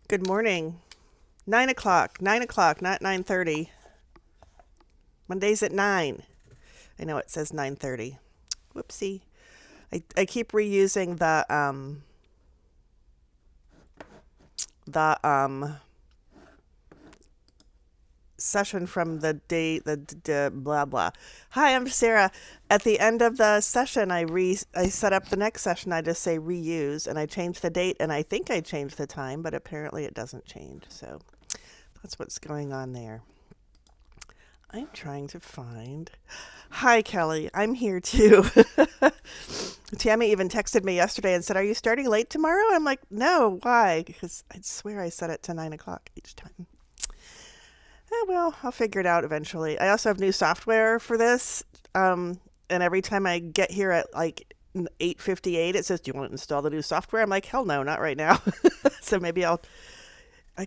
Good morning. 9 o'clock. 9 o'clock, not 9:30. Monday's at 9. I know it says 9:30. Whoopsie. I keep reusing the session from the day the blah blah. Hi, I'm Sarah. At the end of the session, I set up the next session. I just say reuse, and I change the date, and I think I changed the time, but apparently it doesn't change. So that's what's going on there. I'm trying to find. Hi, Kelly. I'm here too. Tammy even texted me yesterday and said, "Are you starting late tomorrow?" I'm like, "No, why?" Because I swear I set it to 9 o'clock each time. Well, I'll figure it out eventually. I also have new software for this. And every time I get here at like 8:58, it says, "Do you want to install the new software?" I'm like, "Hell no, not right now." So maybe I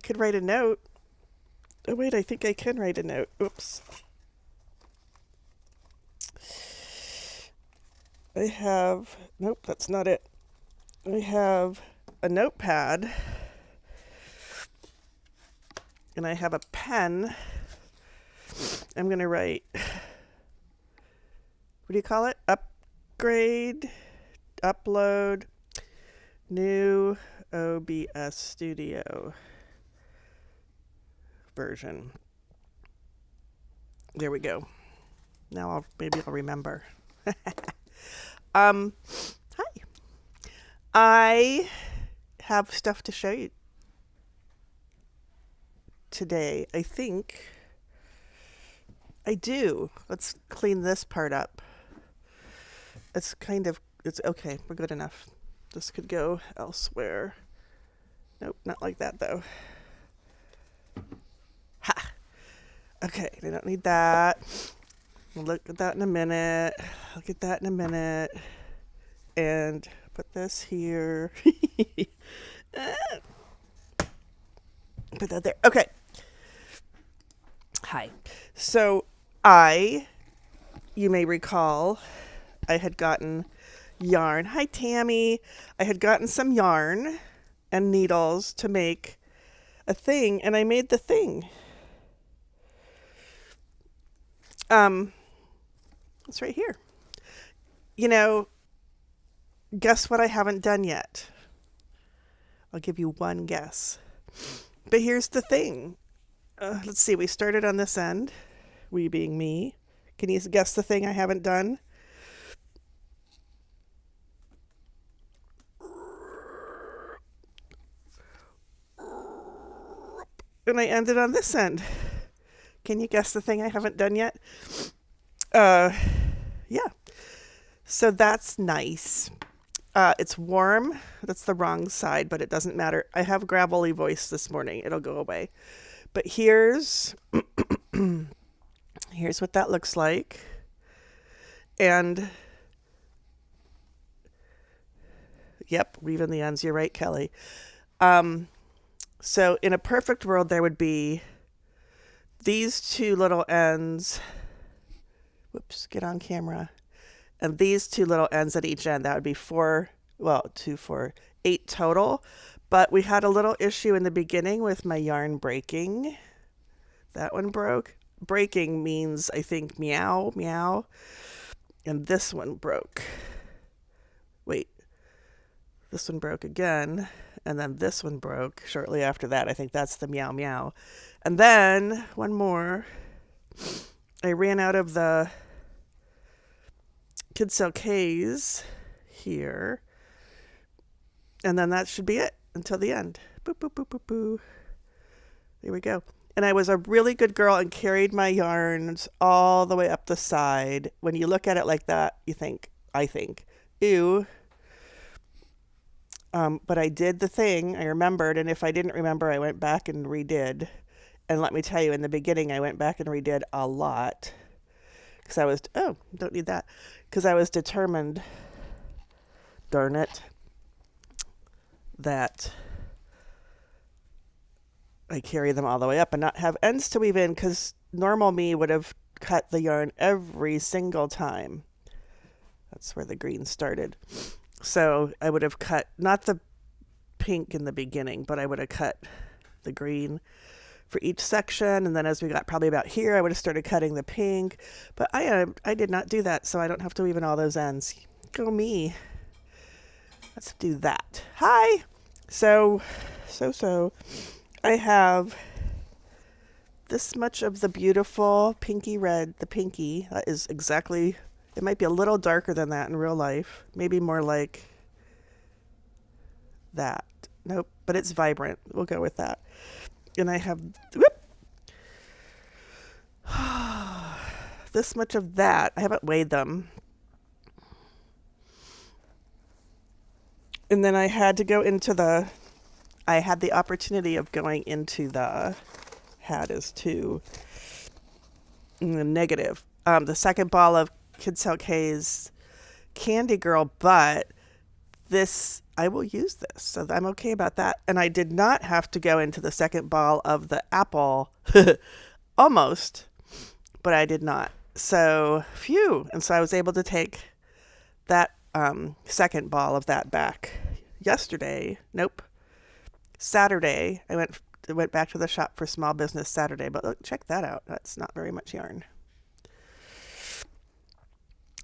could write a note. Oh, wait, I think I can write a note. Oops. Nope, that's not it. I have a notepad and I have a pen. I'm going to write, what do you call it? Upload, new OBS Studio version. There we go. Now maybe I'll remember. Hi. I have stuff to show you today. I think I do. Let's clean this part up. It's okay. We're good enough. This could go elsewhere. Nope, not like that though. Ha! Okay, I don't need that. We'll look at that in a minute. I'll get that in a minute. And put this here. Put that there. Okay. Hi. So you may recall, I had gotten yarn. Hi, Tammy. I had gotten some yarn and needles to make a thing, and I made the thing. It's right here. Guess what I haven't done yet? I'll give you one guess. But here's the thing. Let's see. We started on this end. We being me. Can you guess the thing I haven't done? And I ended on this end. Can you guess the thing I haven't done yet? Yeah. So that's nice. It's warm. That's the wrong side, but it doesn't matter. I have gravelly voice this morning. It'll go away. But here's what that looks like. And yep, weaving the ends. You're right, Kelly. So in a perfect world, there would be these two little ends. Whoops, get on camera. And these two little ends at each end. That would be 8 total. But we had a little issue in the beginning with my yarn breaking. That one broke. Breaking means, I think, meow, meow. And this one broke. Wait. This one broke again. And then this one broke shortly after that. I think that's the meow, meow. And then, one more. I ran out of the Kids Sell K's here. And then that should be it until the end. Boop, boop, boop, boop, boop. There we go. And I was a really good girl and carried my yarns all the way up the side. When you look at it like that, I think, ew. But I did the thing. I remembered. And if I didn't remember, I went back and redid. And let me tell you, in the beginning, I went back and redid a lot. Because I was, don't need that. Because I was determined, darn it, that I carry them all the way up and not have ends to weave in, because normal me would have cut the yarn every single time. That's where the green started. So I would have cut, not the pink in the beginning, but I would have cut the green for each section, and then as we got probably about here, I would have started cutting the pink. But I did not do that, so I don't have to weave in all those ends. Go me. Let's do that. Hi. So I have this much of the beautiful pinky red, the pinky. That is exactly, it might be a little darker than that in real life. Maybe more like that. Nope, but it's vibrant. We'll go with that. And I have this much of that. I haven't weighed them. And then I had to go into I had the opportunity of going into the negative. The second ball of Kidsale K's Candy Girl, but this, I will use this, so I'm okay about that. And I did not have to go into the second ball of the apple, almost, but I did not. So, phew. And so I was able to take that second ball of that back yesterday. Nope. Saturday. I went back to the shop for Small Business Saturday, but look, check that out. That's not very much yarn.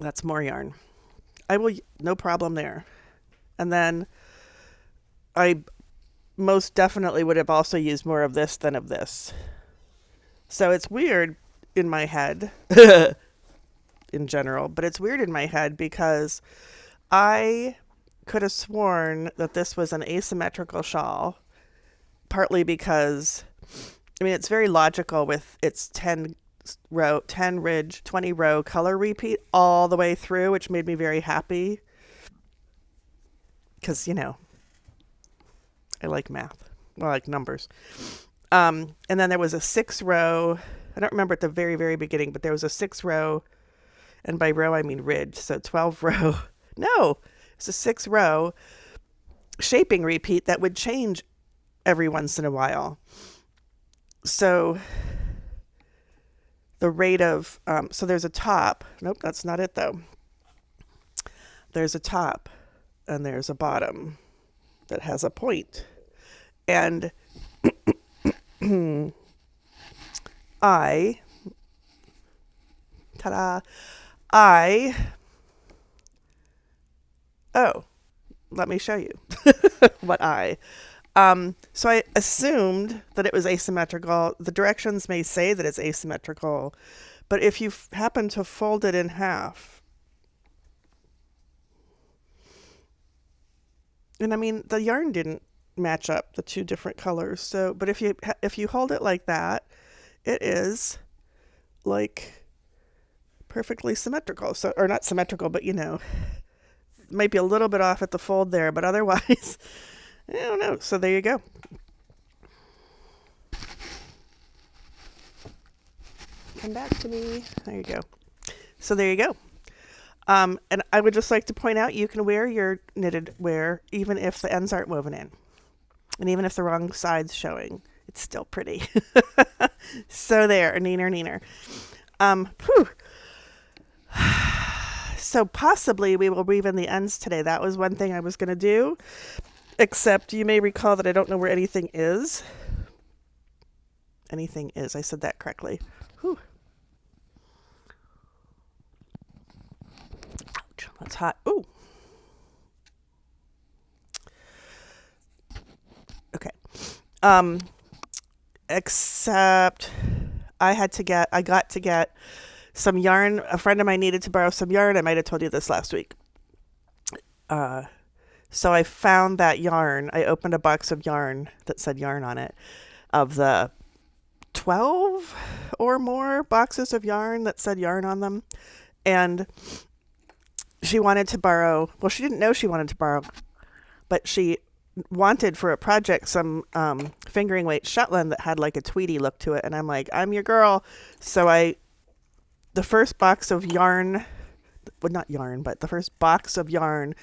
That's more yarn. No problem there. And then I most definitely would have also used more of this than of this. So it's weird in my head in general, but it's weird in my head because I could have sworn that this was an asymmetrical shawl, partly because, I mean, it's very logical with its 10 ridge, 20 row color repeat all the way through, which made me very happy. Because, I like math. Well, I like numbers. And then there was a 6 row. I don't remember at the very, very beginning, but there was a 6 row. And by row, I mean ridge. So 12 row. No, it's a 6 row shaping repeat that would change every once in a while. So the rate of, so there's a top. Nope, that's not it though. There's a top. And there's a bottom that has a point. And let me show you what so I assumed that it was asymmetrical. The directions may say that it's asymmetrical, but if you happen to fold it in half, and I mean, the yarn didn't match up the two different colors. So, but if you hold it like that, it is like perfectly symmetrical. So, or not symmetrical, but might be a little bit off at the fold there, but otherwise, I don't know. So there you go. Come back to me. There you go. So there you go. And I would just like to point out, you can wear your knitted wear even if the ends aren't woven in. And even if the wrong side's showing, it's still pretty. So there, neener. So possibly we will weave in the ends today. That was one thing I was going to do, except you may recall that I don't know where anything is. Anything is, I said that correctly. Whew. That's hot. Ooh. Okay. Except I got to get some yarn. A friend of mine needed to borrow some yarn. I might have told you this last week. So I found that yarn. I opened a box of yarn that said yarn on it, of the 12 or more boxes of yarn that said yarn on them. And she wanted to borrow, well, she didn't know she wanted to borrow, but she wanted for a project some fingering weight Shetland that had like a Tweety look to it. And I'm like, I'm your girl. So the first box of yarn, well, not yarn, but the first box of yarn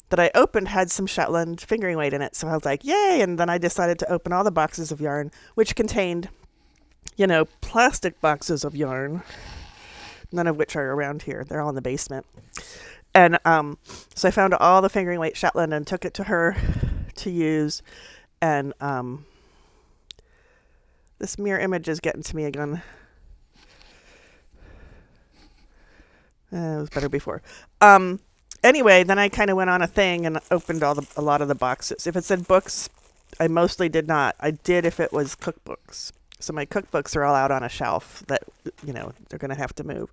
that I opened had some Shetland fingering weight in it. So I was like, yay. And then I decided to open all the boxes of yarn, which contained, plastic boxes of yarn, none of which are around here. They're all in the basement. And so I found all the fingering weight Shetland and took it to her to use. And This mirror image is getting to me again. It was better before. Anyway, then I kind of went on a thing and opened a lot of the boxes. If it said books, I mostly did not. I did if it was cookbooks. So my cookbooks are all out on a shelf that, they're going to have to move.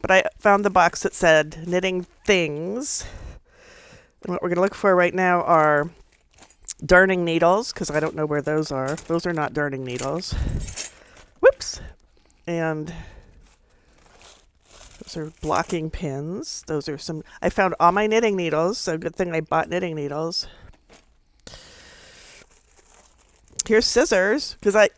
But I found the box that said knitting things. And what we're going to look for right now are darning needles, because I don't know where those are. Those are not darning needles. Whoops. And those are blocking pins. Those are I found all my knitting needles, so good thing I bought knitting needles. Here's scissors, because I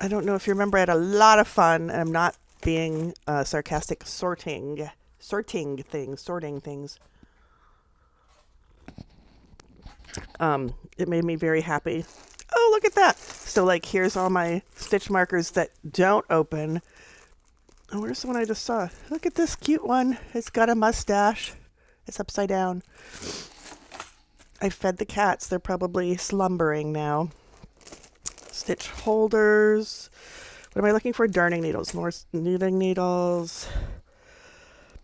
don't know if you remember, I had a lot of fun, and I'm not being sarcastic, sorting things. It made me very happy. Oh, look at that. So, here's all my stitch markers that don't open. Oh, where's the one I just saw? Look at this cute one. It's got a mustache. It's upside down. I fed the cats. They're probably slumbering now. Stitch holders. What am I looking for? Darning needles. More knitting needles.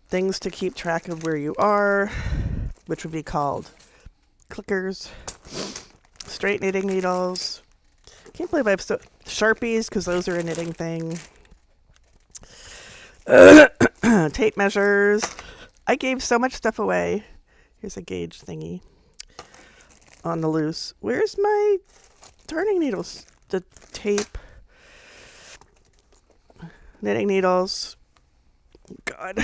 Things to keep track of where you are, which would be called clickers. Straight knitting needles. Can't believe I have Sharpies, because those are a knitting thing. Tape measures. I gave so much stuff away. Here's a gauge thingy on the loose. Where's my darning needles? The tape. Knitting needles. God.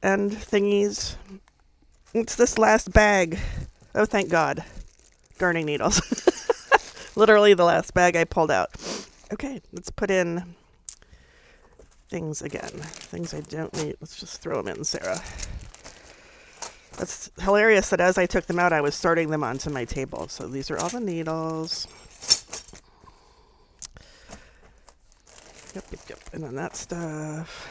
And thingies. It's this last bag. Oh, thank God. Darning needles. Literally the last bag I pulled out. Okay, let's put in things again. Things I don't need. Let's just throw them in, Sarah. That's hilarious that as I took them out, I was sorting them onto my table. So these are all the needles. Yep. And then that stuff.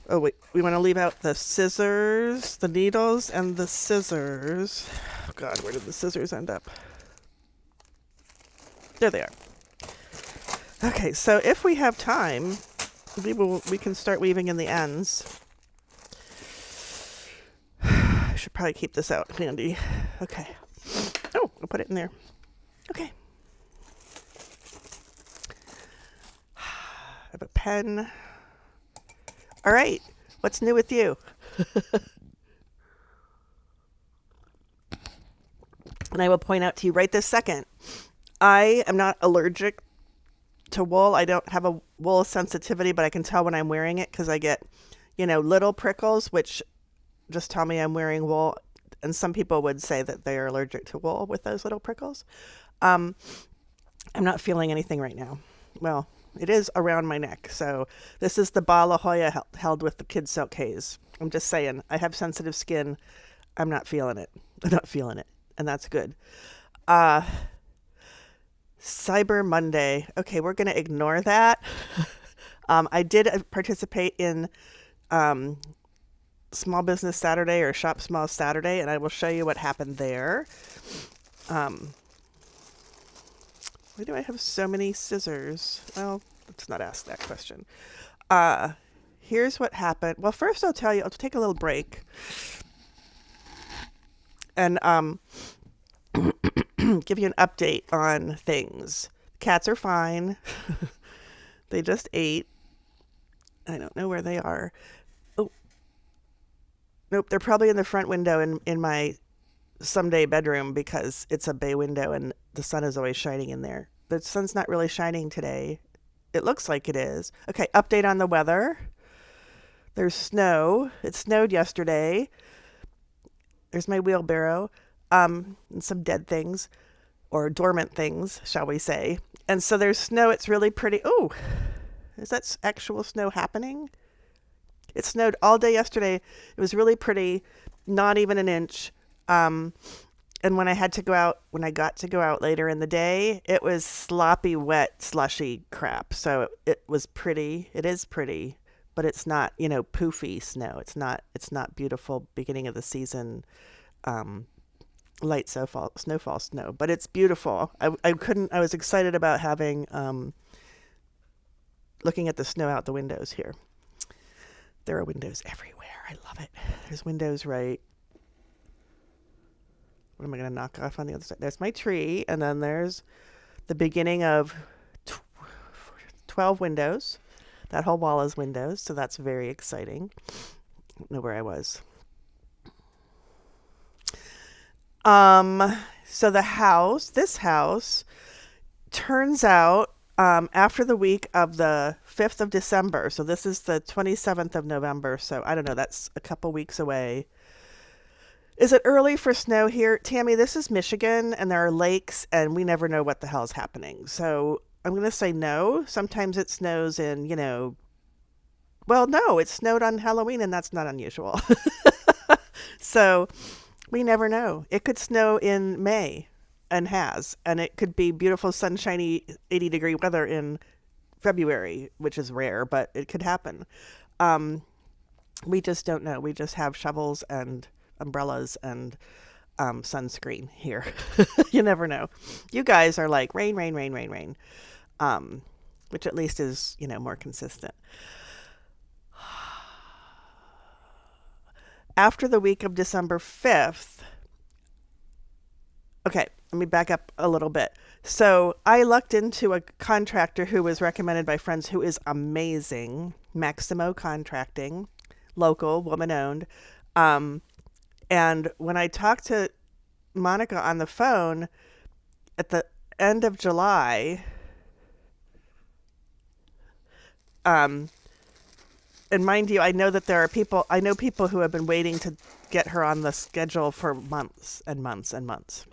Oh, wait. We want to leave out the scissors, the needles, and the scissors. Oh, God, where did the scissors end up? There they are. Okay, so if we have time, we can start weaving in the ends. I should probably keep this out handy. Okay. Oh, I'll put it in there. Okay. I have a pen. All right. What's new with you? And I will point out to you right this second, I am not allergic to wool. I don't have a wool sensitivity, but I can tell when I'm wearing it because I get, little prickles, which just tell me I'm wearing wool. And some people would say that they are allergic to wool with those little prickles. I'm not feeling anything right now. Well, it is around my neck. So this is the Ba La Jolla held with the Kid Silk Haze. I'm just saying, I have sensitive skin. I'm not feeling it. And that's good. Cyber Monday. Okay, we're going to ignore that. I did participate in Small Business Saturday or Shop Small Saturday, and I will show you what happened there. Why do I have so many scissors? Well, let's not ask that question. Here's what happened. Well, first I'll tell you, I'll take a little break. And give you an update on things. Cats are fine. They just ate. I don't know where they are. Oh, nope, they're probably in the front window in my someday bedroom because it's a bay window and the sun is always shining in there. The sun's not really shining today. It looks like it is. Okay, update on the weather. There's snow. It snowed yesterday. There's my wheelbarrow. And some dead things, or dormant things, shall we say. And so there's snow. It's really pretty. Oh, is that actual snow happening? It snowed all day yesterday. It was really pretty, not even an inch. And when I got to go out later in the day, it was sloppy, wet, slushy crap. So it was pretty. It is pretty, but it's not, poofy snow. It's not beautiful beginning of the season, light snowfall snow, but it's beautiful. I was excited about having, looking at the snow out the windows here. There are windows everywhere. I love it. There's windows right. What am I going to knock off on the other side? There's my tree, and then there's the beginning of 12 windows. That whole wall is windows, so that's very exciting. I don't know where I was. So this house turns out after the week of the 5th of December. So this is the 27th of November. So I don't know, that's a couple weeks away. Is it early for snow here? Tammy, this is Michigan and there are lakes and we never know what the hell's happening. So I'm going to say no. Sometimes it snows in, well, no, it snowed on Halloween and that's not unusual. So we never know. It could snow in May and it could be beautiful, sunshiny, 80-degree weather in February, which is rare, but it could happen. We just don't know. We just have shovels and umbrellas and sunscreen here. You never know. You guys are like rain, rain, rain, rain, rain, which at least is, more consistent. After the week of December 5th, okay, let me back up a little bit. So I lucked into a contractor who was recommended by friends who is amazing, Maximo Contracting, local, woman-owned. And when I talked to Monica on the phone at the end of July, and mind you, I know people who have been waiting to get her on the schedule for months and months and months,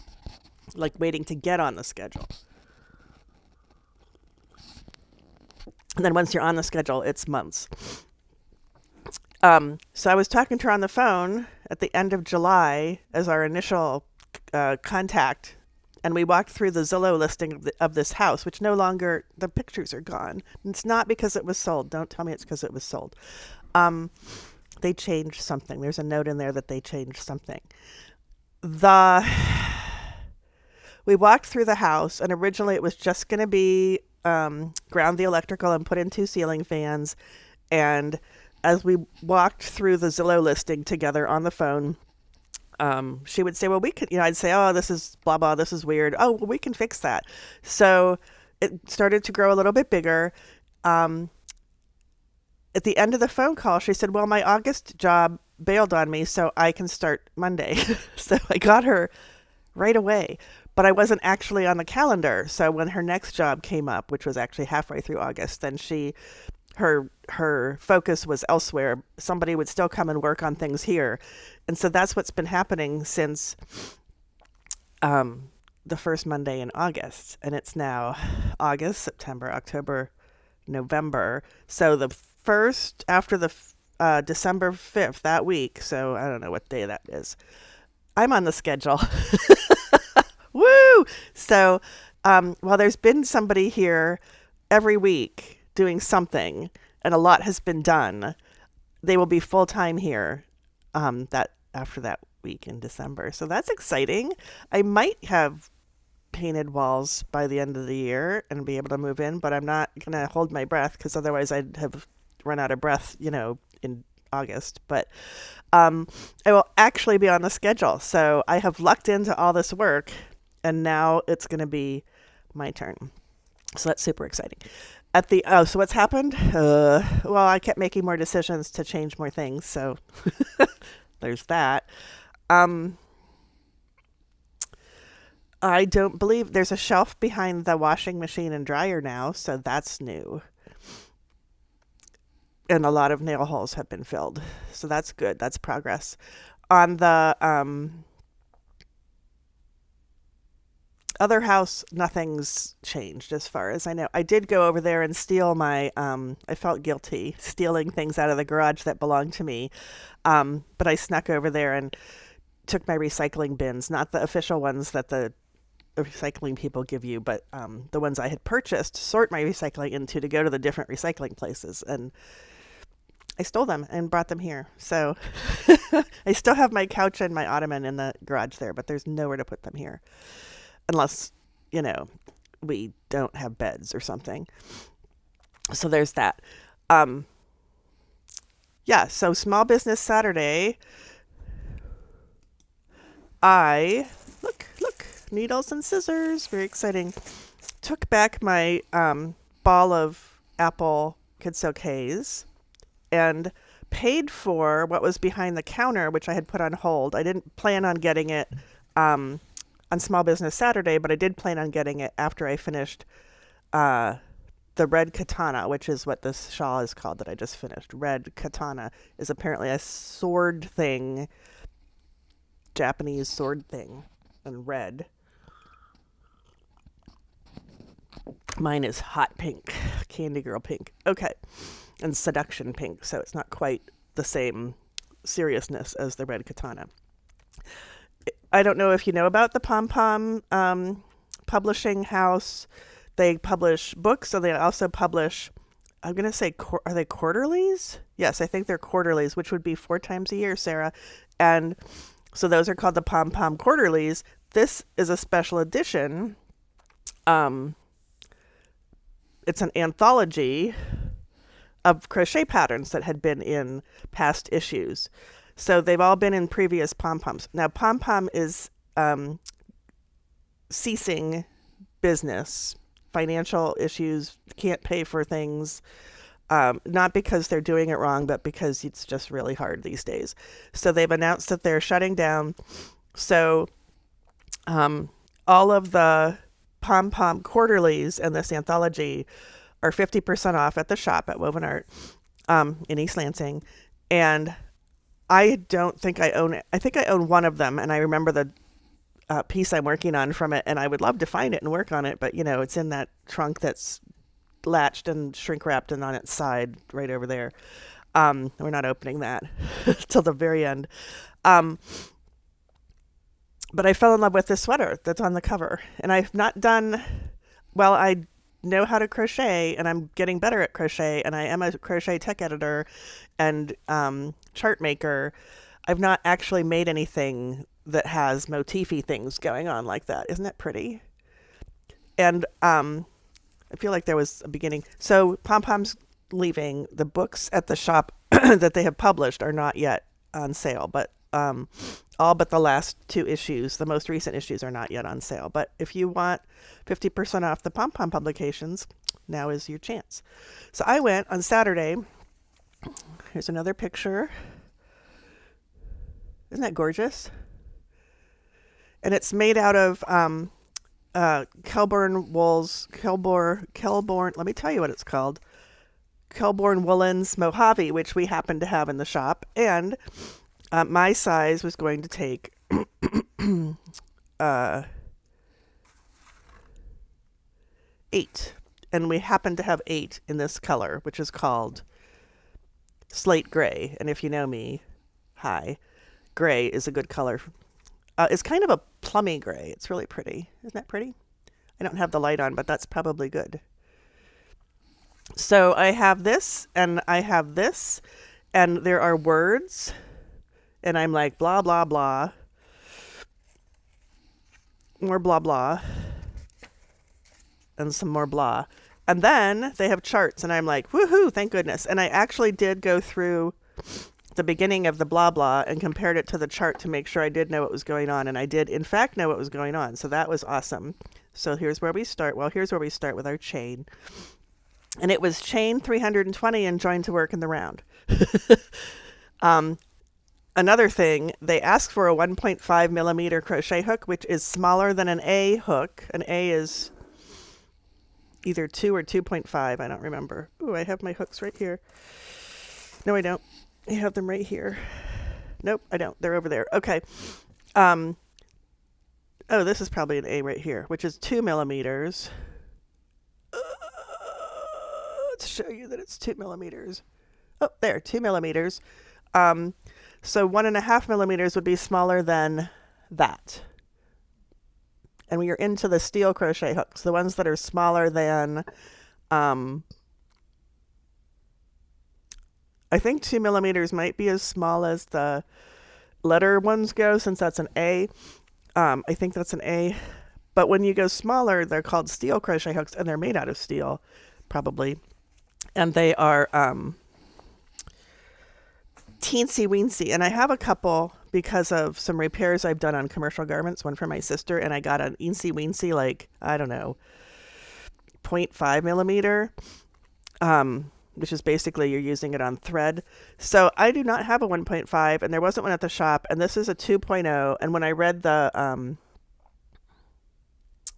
like waiting to get on the schedule. And then once you're on the schedule, it's months. So I was talking to her on the phone at the end of July as our initial contact, and we walked through the Zillow listing of this house, which no longer, the pictures are gone. And it's not because it was sold. Don't tell me it's because it was sold. They changed something. There's a note in there that they changed something. We walked through the house, and originally it was just going to be ground the electrical and put in 2 ceiling fans. And as we walked through the Zillow listing together on the phone, she would say, well, we could, I'd say, oh, this is blah, blah, this is weird. Oh, well, we can fix that. So it started to grow a little bit bigger. At the end of the phone call, she said, well, my August job bailed on me, so I can start Monday. So I got her right away, but I wasn't actually on the calendar. So when her next job came up, which was actually halfway through August, then her focus was elsewhere. Somebody would still come and work on things here. And so that's what's been happening since the first Monday in August. And it's now August, September, October, November. So the first, after the December 5th, that week, so I don't know what day that is, I'm on the schedule. Woo! So while there's been somebody here every week doing something, and a lot has been done, they will be full-time here after that week in December. So that's exciting. I might have painted walls by the end of the year and be able to move in, but I'm not going to hold my breath because otherwise I'd have run out of breath, in August. But I will actually be on the schedule. So I have lucked into all this work, and now it's going to be my turn. So that's super exciting. So what's happened? Well, I kept making more decisions to change more things. So there's that. I don't believe there's a shelf behind the washing machine and dryer now. So that's new. And a lot of nail holes have been filled. So that's good. That's progress. On the other house, nothing's changed as far as I know. I did go over there and steal I felt guilty stealing things out of the garage that belonged to me. But I snuck over there and took my recycling bins, not the official ones that the recycling people give you, but the ones I had purchased, sort my recycling into to go to the different recycling places. And I stole them and brought them here. So I still have my couch and my ottoman in the garage there, but there's nowhere to put them here. Unless, you know, we don't have beds or something. So there's that. Um, yeah, so Small Business Saturday, look, needles and scissors, very exciting. Took back my ball of Apple Kid Soak Haze and paid for what was behind the counter, which I had put on hold. I didn't plan on getting it on Small Business Saturday, but I did plan on getting it after I finished the Red Katana, which is what this shawl is called that I just finished. Red Katana is apparently a sword thing, Japanese sword thing, and red. Mine is hot pink, candy girl pink. Okay. And seduction pink, so it's not quite the same seriousness as the Red Katana. I don't know if you know about the Pom Pom publishing house. They publish books, so they also publish, I'm going to say, are they quarterlies? Yes, I think they're quarterlies, which would be 4 times a year, Sarah. And so those are called the Pom Pom Quarterlies. This is a special edition. It's an anthology of crochet patterns that had been in past issues. So they've all been in previous Pom Poms. Now, Pom Pom is ceasing business, financial issues, can't pay for things, not because they're doing it wrong, but because it's just really hard these days. So they've announced that they're shutting down. So all of the Pom Pom Quarterlies and this anthology are 50% off at the shop at Woven Art in East Lansing. And I don't think I own it. I think I own one of them, and I remember the piece I'm working on from it, and I would love to find it and work on it, but, you know, it's in that trunk that's latched and shrink wrapped and on its side right over there. We're not opening that till the very end. But I fell in love with this sweater that's on the cover, and I've not done, well, I know how to crochet, and I'm getting better at crochet, and I am a crochet tech editor and chart maker. I've not actually made anything that has motify things going on like that. Isn't that pretty? And I feel like there was a beginning. So Pom Pom's leaving. The books at the shop that they have published are not yet on sale, but all but the last 2 issues, the most recent issues, are not yet on sale. But if you want 50% off the Pom Pom publications, now is your chance. So I went on Saturday. Here's another picture. Isn't that gorgeous? And it's made out of Kelbourne wools, Kelbourne, let me tell you what it's called. Kelbourne Woolens Mojave, which we happen to have in the shop. And my size was going to take 8. And we happen to have 8 in this color, which is called slate gray. And if you know me, hi, gray is a good color. It's kind of a plummy gray. It's really pretty. Isn't that pretty? I don't have the light on, but that's probably good. So I have this, and I have this, and there are words, and I'm like, blah, blah, blah. More blah, blah. And some more blah. And then they have charts, and I'm like, woohoo, thank goodness. And I actually did go through the beginning of the blah blah and compared it to the chart to make sure I did know what was going on, and I did in fact know what was going on, so that was awesome. So here's where we start. Well, here's where we start with our chain, and it was chain 320 and join to work in the round. Another thing, they asked for a 1.5 millimeter crochet hook, which is smaller than an A hook. An A is either 2 or 2.5, I don't remember. Ooh, I have my hooks right here. No, I don't. I have them right here. Nope, I don't. They're over there. Okay. Oh, this is probably an A right here, which is 2 millimeters. Let's show you that it's 2 millimeters. Oh, there, 2 millimeters. So 1.5 millimeters would be smaller than that. And we are into the steel crochet hooks, the ones that are smaller than I think 2 millimeters might be as small as the letter ones go, since that's an A. I think that's an A. But when you go smaller, they're called steel crochet hooks, and they're made out of steel, probably. And they are teensy weensy. And I have a couple because of some repairs I've done on commercial garments, one for my sister, and I got an eensy weensy, like, I don't know, 0.5 millimeter, which is basically you're using it on thread. So I do not have a 1.5, and there wasn't one at the shop, and this is a 2.0. And when I read the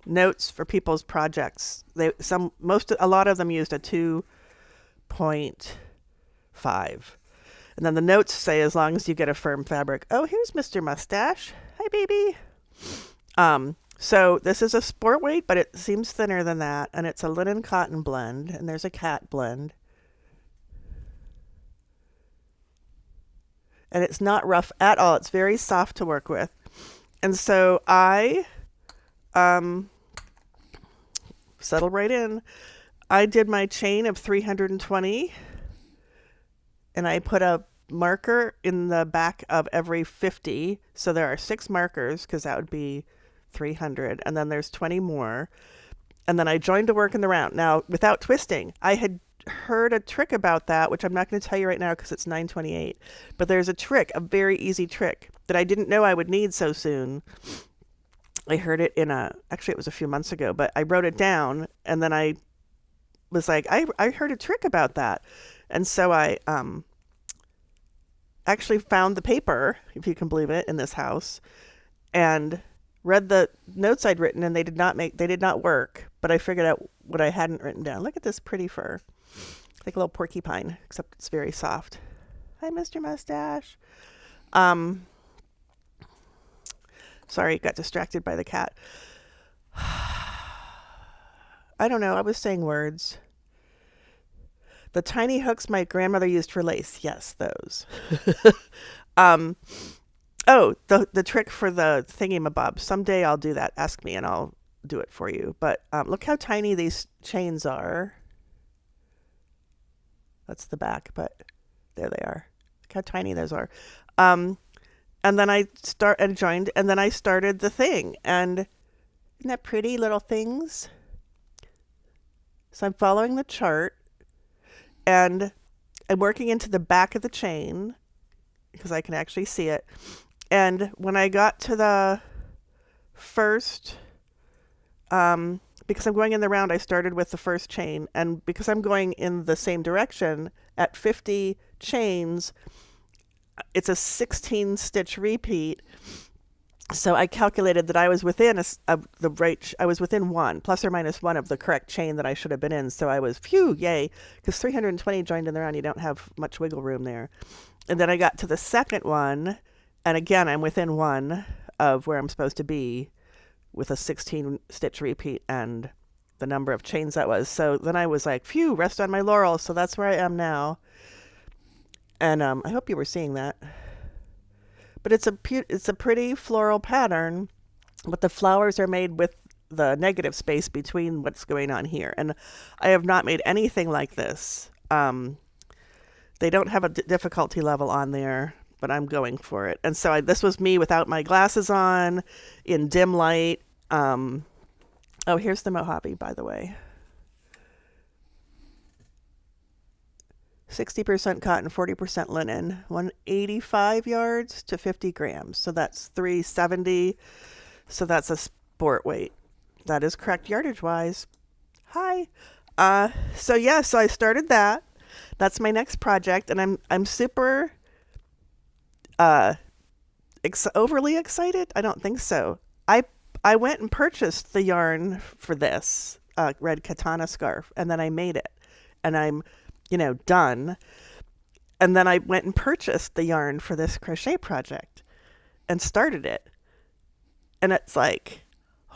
notes for people's projects, a lot of them used a 2.5. And then the notes say, as long as you get a firm fabric. Oh, here's Mr. Mustache. Hi, baby. So this is a sport weight, but it seems thinner than that. And it's a linen cotton blend. And there's a cat blend. And it's not rough at all. It's very soft to work with. And so I settled right in. I did my chain of 320. And I put a marker in the back of every 50. So there are 6 markers, because that would be 300. And then there's 20 more. And then I joined to work in the round. Now, without twisting, I had heard a trick about that, which I'm not going to tell you right now because it's 9:28. But there's a trick, a very easy trick, that I didn't know I would need so soon. I heard it actually it was a few months ago, but I wrote it down, and then I was like, I heard a trick about that. And so I actually found the paper, if you can believe it, in this house, and read the notes I'd written, and they did not work, but I figured out what I hadn't written down. Look at this pretty fur. Like a little porcupine, except it's very soft. Hi, Mr. Mustache. Sorry, got distracted by the cat. I don't know. I was saying words. The tiny hooks my grandmother used for lace. Yes, those. Oh, the trick for the thingy-mabob. Someday I'll do that. Ask me and I'll do it for you. But look how tiny these chains are. That's the back, but there they are. Look how tiny those are. And then I joined, and then I started the thing. And isn't that pretty, little things? So I'm following the chart, and I'm working into the back of the chain because I can actually see it. And when I got to the first, because I'm going in the round, I started with the first chain. And because I'm going in the same direction, at 50 chains, it's a 16 stitch repeat. So I calculated that I was within I was within 1, plus or minus 1 of the correct chain that I should have been in. So I was, phew, yay, because 320 joined in the round, you don't have much wiggle room there. And then I got to the second one, and again, I'm within 1 of where I'm supposed to be with a 16 stitch repeat and the number of chains that was. So then I was like, phew, rest on my laurels. So that's where I am now. And I hope you were seeing that. But it's a pretty floral pattern, but the flowers are made with the negative space between what's going on here. And I have not made anything like this. They don't have a difficulty level on there, but I'm going for it. And so this was me without my glasses on, in dim light. Oh, here's the Mojave, by the way. 60% cotton, 40% linen, 185 yards to 50 grams. So that's 370. So that's a sport weight. That is correct yardage wise. Hi. So I started that. That's my next project, and I'm super overly excited. I don't think so. I went and purchased the yarn for this red katana scarf, and then I made it, and I'm done. And then I went and purchased the yarn for this crochet project and started it. And it's like,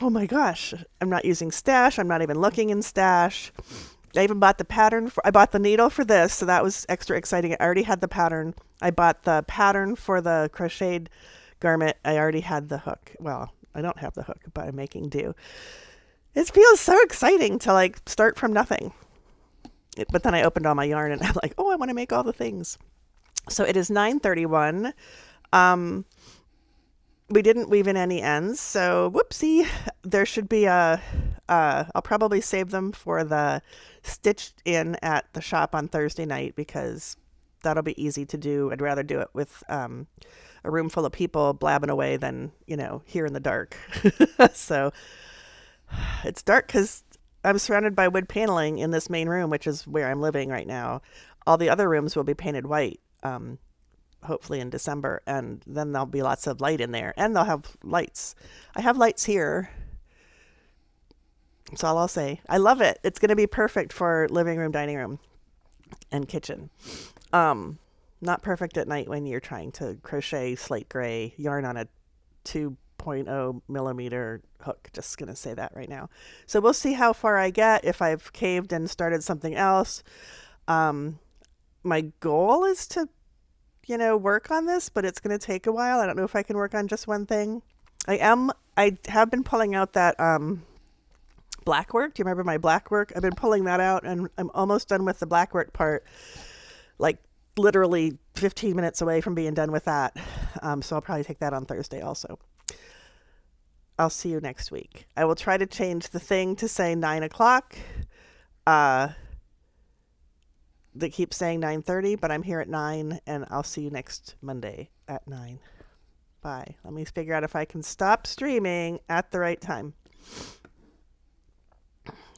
oh my gosh, I'm not using Stash. I'm not even looking in Stash. I even bought the pattern I bought the needle for this. So that was extra exciting. I already had the pattern. I bought the pattern for the crocheted garment. I already had the hook. Well, I don't have the hook, but I'm making do. It feels so exciting to start from nothing. But then I opened all my yarn and I'm like, oh, I want to make all the things. So it is 9:31. Um, we didn't weave in any ends, so whoopsie. There should be a. I'll probably save them for the stitched in at the shop on Thursday night because that'll be easy to do. I'd rather do it with a room full of people blabbing away than here in the dark. So it's dark because I'm surrounded by wood paneling in this main room, which is where I'm living right now. All the other rooms will be painted white. Hopefully in December, and then there'll be lots of light in there, and they'll have lights. I have lights here. That's all I'll say. I love it. It's going to be perfect for living room, dining room, and kitchen. Not perfect at night when you're trying to crochet slate gray yarn on a 2.0 millimeter hook. Just going to say that right now. So we'll see how far I get, if I've caved and started something else. My goal is to work on this, but it's going to take a while. I don't know if I can work on just one thing. I have been pulling out that black work. Do you remember my black work? I've been pulling that out, and I'm almost done with the black work part. Like literally 15 minutes away from being done with that. So I'll probably take that on Thursday also. I'll see you next week. I will try to change the thing to say 9 o'clock. They keep saying 9:30, but I'm here at 9, and I'll see you next Monday at 9. Bye. Let me figure out if I can stop streaming at the right time.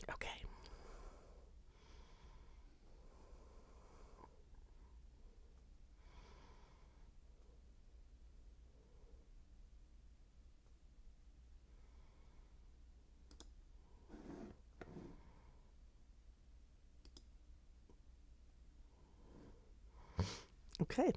Okay. Okay.